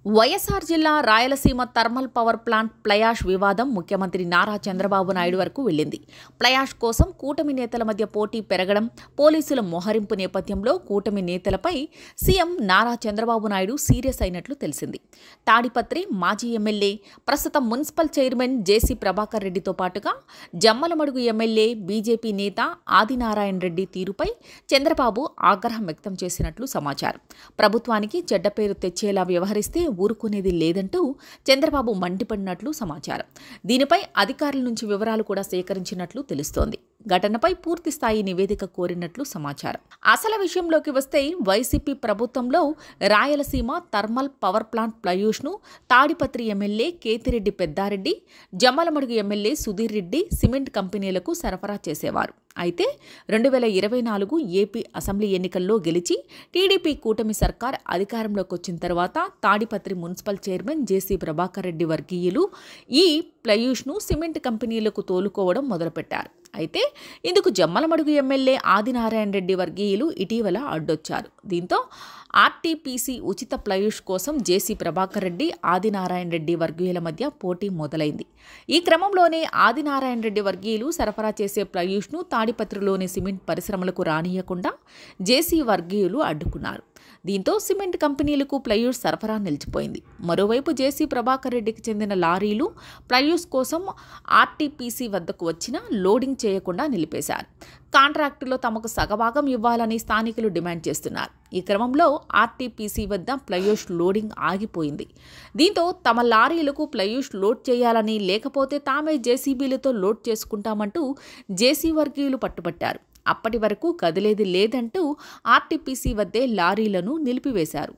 వైఎస్ఆర్ జిల్లా Rayalaseema thermal power plant ప్లయాష్ వివాదం ముఖ్యమంత్రి నారా చంద్రబాబు నాయుడు వరకు వెళ్లింది. ప్లయాష్ కోసం కూటమి నేతల మధ్య పోటీ పెరగడం, పోలీసుల మోహరింపు నేపథ్యంలో కూటమి నేతలపై సీఎం నారా చంద్రబాబు నాయుడు సీరియస్ అయినట్లు తెలిసింది. తాడిపత్రి మాజీ ఎమ్మెల్యే, ప్రస్తుతం మున్సిపల్ చైర్మన్ జేసీ ప్రభాకర్ రెడ్డితో పాటుగా జమ్మలమడుగు ఎమ్మెల్యే, బీజేపీ నేత ఆదినారాయణ రెడ్డి తీరుపై చంద్రబాబు ఆగ్రహం వ్యక్తం చేసినట్లు సమాచారం. ప్రభుత్వానికి చెడ్డ పేరు తెచ్చేలా వ్యవహరిస్తే ఊరుకునేది లేదంటూ చంద్రబాబు మండిపడినట్లు సమాచారం. దీనిపై అధికారుల నుంచి వివరాలు కూడా సేకరించినట్లు తెలుస్తోంది. ఘటనపై పూర్తి స్థాయి నివేదిక కోరినట్లు సమాచారం. అసలు విషయంలోకి వస్తే వైసీపీ ప్రభుత్వంలో రాయలసీమ థర్మల్ పవర్ ప్లాంట్ ప్లయూష్ను Tadipatri MLA Kethireddy Peddareddy, Jammalamadugu MLA Sudheer Reddy cement కంపెనీలకు సరఫరా చేసేవారు. అయితే 2024 ఏపీ అసెంబ్లీ ఎన్నికల్లో గెలిచి టీడీపీ కూటమి సర్కార్ అధికారంలోకి వచ్చిన తర్వాత తాడిపత్రి మున్సిపల్ చైర్మన్ జేసీ ప్రభాకర్ రెడ్డి వర్గీయులు ఈ ప్లయూష్ను సిమెంట్ కంపెనీలకు తోలుకోవడం మొదలుపెట్టారు. అయితే ఇందుకు జమ్మలమడుగు ఎమ్మెల్యే ఆదినారాయణ రెడ్డి వర్గీయులు ఇటీవల అడ్డొచ్చారు. దీంతో ఆర్టీపీసీ ఉచిత ప్లయూష్ కోసం జేసీ ప్రభాకర్ రెడ్డి, ఆదినారాయణ రెడ్డి వర్గీయుల మధ్య పోటీ మొదలైంది. ఈ క్రమంలోనే ఆదినారాయణ రెడ్డి వర్గీయులు సరఫరా చేసే ప్లయూష్ను తాడిపత్రిలోని సిమెంట్ పరిశ్రమలకు రానియకుండా జేసీ వర్గీయులు అడ్డుకున్నారు. దీంతో సిమెంట్ కంపెనీలకు ప్లయూష్ సరఫరా నిలిచిపోయింది. మరోవైపు జేసీ ప్రభాకర్ రెడ్డికి చెందిన లారీలు ప్లయూష్ కోసం ఆర్టీపీసీ వద్దకు వచ్చినా లోడింగ్ చేయకుండా నిలిపేశారు. కాంట్రాక్టులో తమకు సగభాగం ఇవ్వాలని స్థానికులు డిమాండ్ చేస్తున్నారు. ఈ క్రమంలో ఆర్టీపీసీ వద్ద ప్లయూష్ లోడింగ్ ఆగిపోయింది. దీంతో తమ లారీలకు ప్లయూష్ లోడ్ చేయాలని, లేకపోతే తామే జేసీబీలతో లోడ్ చేసుకుంటామంటూ జేసీ వర్గీయులు పట్టుబట్టారు. అప్పటి వరకు కదిలేది లేదంటూ ఆర్టీపీసీ వద్దే లారీలను నిలిపివేశారు.